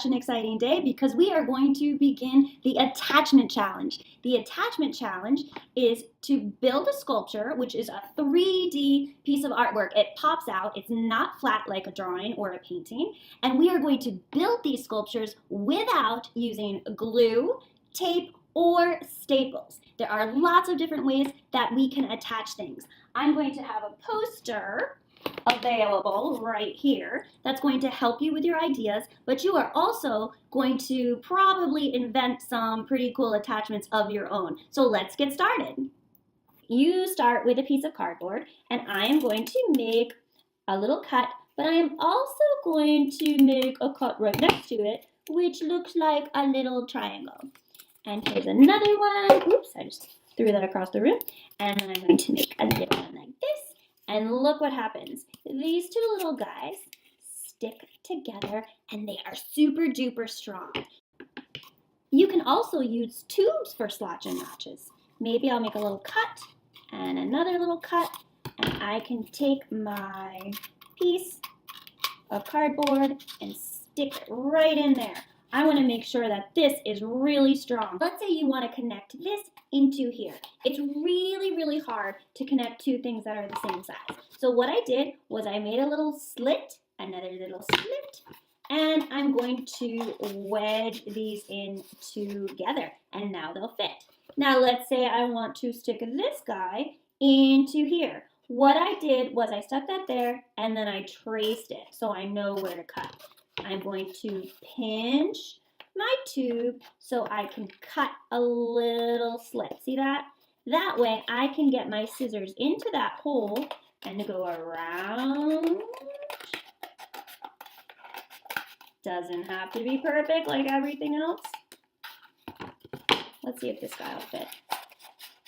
such an exciting day because we are going to begin the attachment challenge. The attachment challenge is to build a sculpture, which is a 3D piece of artwork. It pops out, it's not flat like a drawing or a painting, and we are going to build these sculptures without using glue, tape, or staples. There are lots of different ways that we can attach things. I'm going to have a poster available right here that's going to help you with your ideas, but you are also going to probably invent some pretty cool attachments of your own. So let's get started. You start with a piece of cardboard, and I am going to make a little cut, but I am also going to make a cut right next to it, which looks like a little triangle. And here's another one. Oops, I just threw that across the room. And then I'm going to make a little one like this. And look what happens. These two little guys stick together and they are super duper strong. You can also use tubes for slots and notches. Maybe I'll make a little cut and another little cut, and I can take my piece of cardboard and stick it right in there. I want to make sure that this is really strong. Let's say you want to connect this into here. It's really, really hard to connect two things that are the same size. So what I did was I made a little slit, another little slit, and I'm going to wedge these in together, and now they'll fit. Now let's say I want to stick this guy into here. What I did was I stuck that there, and then I traced it so I know where to cut. I'm going to pinch my tube so I can cut a little slit. See that? That way I can get my scissors into that hole and go around. Doesn't have to be perfect like everything else. Let's see if this guy will fit.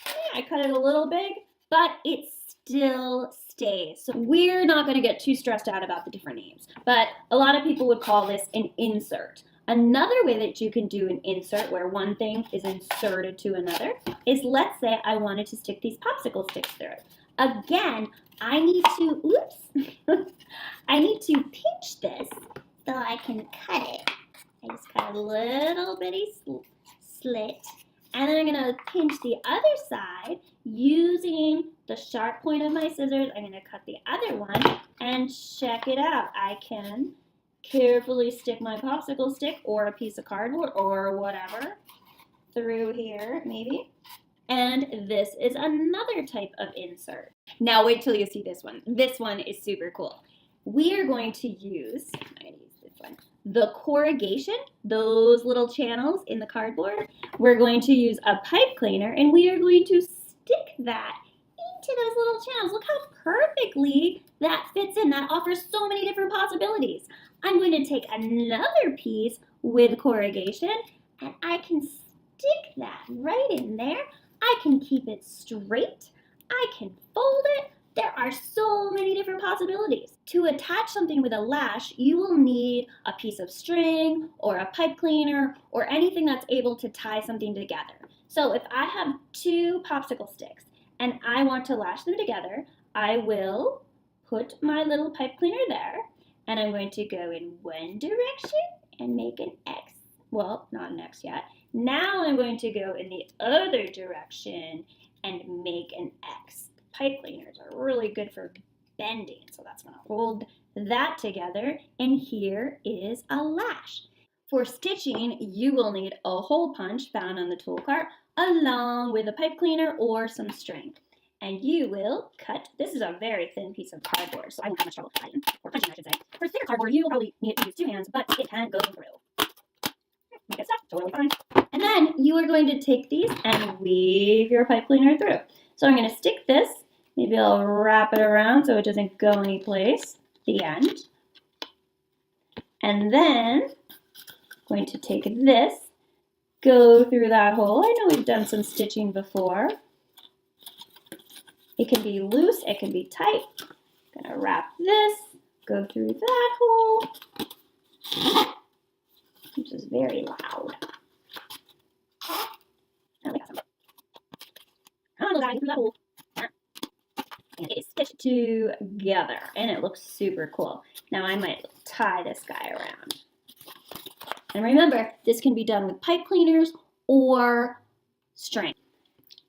Yeah, I cut it a little big, but it still stays. So we're not going to get too stressed out about the different names, but a lot of people would call this an insert. Another way that you can do an insert where one thing is inserted to another is, let's say I wanted to stick these popsicle sticks through it. Again, I need to, I need to pinch this so I can cut it. I just cut a little bitty slit, and then I'm going to pinch the other side using the sharp point of my scissors. I'm going to cut the other one, and check it out. I can carefully stick my popsicle stick or a piece of cardboard or whatever through here, maybe. And this is another type of insert. Now wait till you see this one. This one is super cool. We are going to use, I'm going to use this one, the corrugation, those little channels in the cardboard. We're going to use a pipe cleaner, and we are going to stick that into those little channels. Look how perfectly that fits in. That offers so many different possibilities. I'm going to take another piece with corrugation, and I can stick that right in there. I can keep it straight. I can fold it. There are so many different possibilities. To attach something with a lash, you will need a piece of string or a pipe cleaner or anything that's able to tie something together. So if I have two popsicle sticks and I want to lash them together, I will put my little pipe cleaner there, and I'm going to go in one direction and make an X. Well, not an X yet. Now I'm going to go in the other direction and make an X. Pipe cleaners are really good for bending, so that's going to hold that together, and here is a lash. For stitching, you will need a hole punch found on the tool cart along with a pipe cleaner or some string. And you will cut, this is a very thin piece of cardboard, so I won't have much trouble cutting, or punching I should say. For thicker cardboard, you will probably need to use two hands, but it can go through. Good stuff, totally fine. And then you are going to take these and weave your pipe cleaner through. So I'm going to stick this, maybe I'll wrap it around so it doesn't go anyplace, the end. And then I'm going to take this, go through that hole. I know we've done some stitching before. It can be loose, it can be tight. I'm going to wrap this, go through that hole, which is very loud. Oh, we got some. Come on, little guy, through that hole. And it is stitched together, and it looks super cool. Now I might tie this guy around. And remember, this can be done with pipe cleaners or string.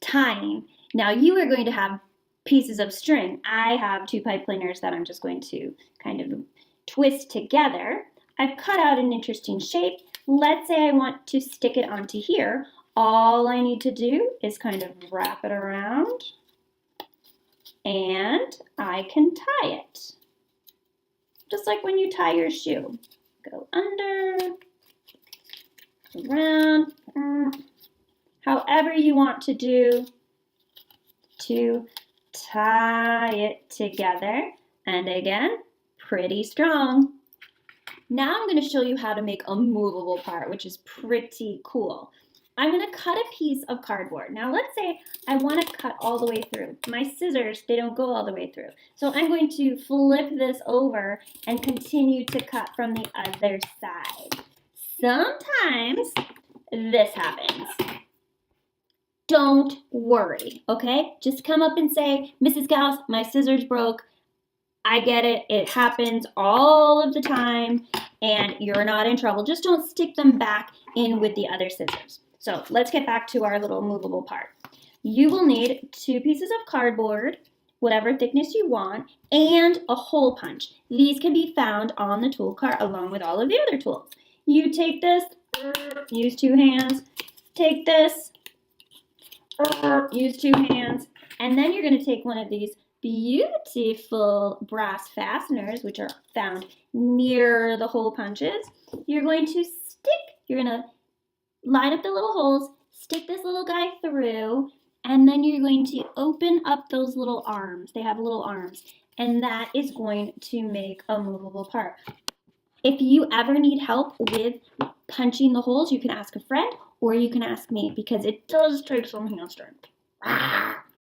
Tying. Now you are going to have pieces of string. I have 2 pipe cleaners that I'm just going to kind of twist together. I've cut out an interesting shape. Let's say I want to stick it onto here. All I need to do is kind of wrap it around and I can tie it. Just like when you tie your shoe. Go under, around, however you want to do to tie it together. And again, pretty strong. Now I'm going to show you how to make a movable part, which is pretty cool. I'm going to cut a piece of cardboard. Now let's say I want to cut all the way through. My scissors, they don't go all the way through. So I'm going to flip this over and continue to cut from the other side. Sometimes this happens. Don't worry, okay? Just come up and say, Mrs. Gauss, my scissors broke. I get it. It happens all of the time and you're not in trouble. Just don't stick them back in with the other scissors. So let's get back to our little movable part. You will need 2 pieces of cardboard, whatever thickness you want, and a hole punch. These can be found on the tool cart along with all of the other tools. You take this, use 2 hands, take this, use 2 hands, and then you're going to take one of these beautiful brass fasteners, which are found near the hole punches. You're going to you're going to line up the little holes, stick this little guy through, and then you're going to open up those little arms. They have little arms, and that is going to make a movable part. If you ever need help with punching the holes, you can ask a friend or you can ask me because it does take some hand strength.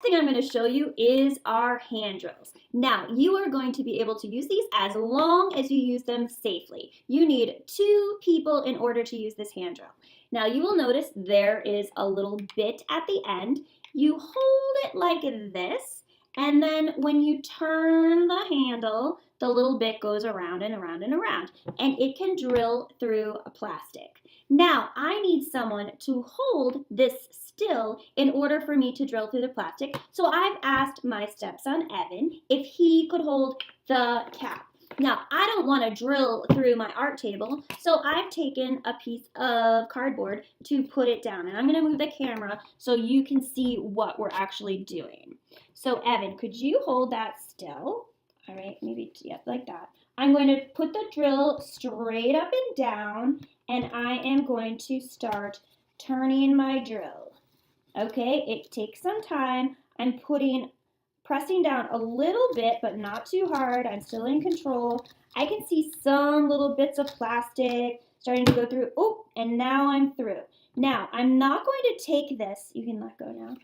Thing I'm going to show you is our hand drills. Now, you are going to be able to use these as long as you use them safely. You need 2 people in order to use this hand drill. Now, you will notice there is a little bit at the end. You hold it like this, and then when you turn the handle, the little bit goes around and around and around, and it can drill through a plastic. Now, I need someone to hold this still in order for me to drill through the plastic. So I've asked my stepson, Evan, if he could hold the cap. Now, I don't want to drill through my art table, so I've taken a piece of cardboard to put it down. And I'm going to move the camera so you can see what we're actually doing. So, Evan, could you hold that still? All right, maybe, yep, like that. I'm going to put the drill straight up and down, and I am going to start turning my drill. Okay, it takes some time. I'm pressing down a little bit, but not too hard. I'm still in control. I can see some little bits of plastic starting to go through. Oh, and now I'm through. Now, I'm not going to take this. You can let go now.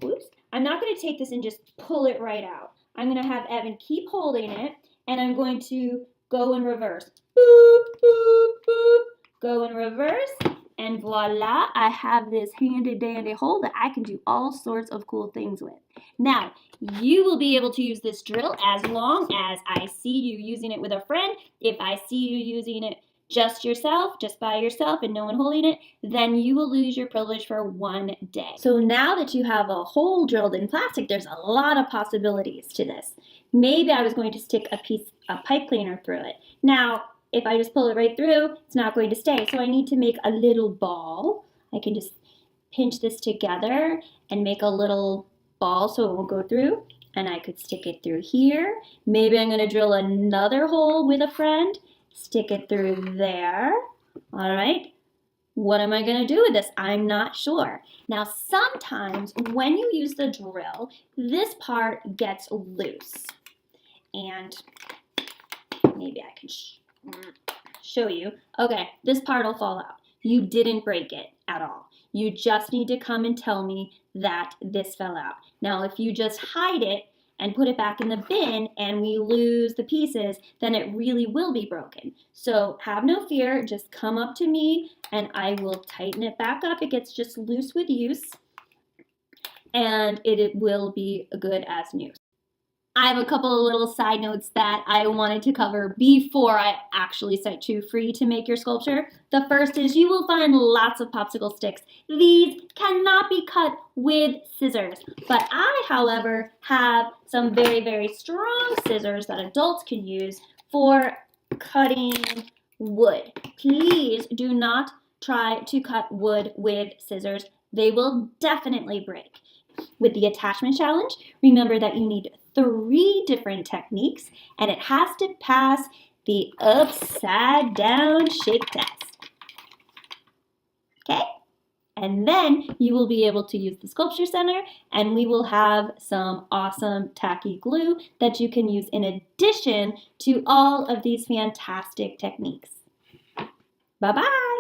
Oops. I'm not going to take this and just pull it right out. I'm going to have Evan keep holding it, and I'm going to go in reverse. Boop, boop, boop. Go in reverse. And voila, I have this handy dandy hole that I can do all sorts of cool things with. Now, you will be able to use this drill as long as I see you using it with a friend. If I see you using it just yourself, just by yourself and no one holding it, then you will lose your privilege for 1 day. So now that you have a hole drilled in plastic, there's a lot of possibilities to this. Maybe I was going to stick a pipe cleaner through it. Now, if I just pull it right through, it's not going to stay. So I need to make a little ball. I can just pinch this together and make a little ball so it won't go through. And I could stick it through here. Maybe I'm going to drill another hole with a friend. Stick it through there. All right. What am I going to do with this? I'm not sure. Now, sometimes when you use the drill, this part gets loose. And maybe I can show you. Okay, this part will fall out. You didn't break it at all. You just need to come and tell me that this fell out. Now, if you just hide it and put it back in the bin and we lose the pieces, then it really will be broken. So have no fear, just come up to me and I will tighten it back up. It gets just loose with use and it will be good as new. I have a couple of little side notes that I wanted to cover before I actually set you free to make your sculpture. The first is you will find lots of popsicle sticks. These cannot be cut with scissors, but I, however, have some very, very strong scissors that adults can use for cutting wood. Please do not try to cut wood with scissors. They will definitely break. With the attachment challenge, remember that you need 3 different techniques and it has to pass the upside down shape test. Okay? And then you will be able to use the Sculpture Center and we will have some awesome tacky glue that you can use in addition to all of these fantastic techniques. Bye-bye!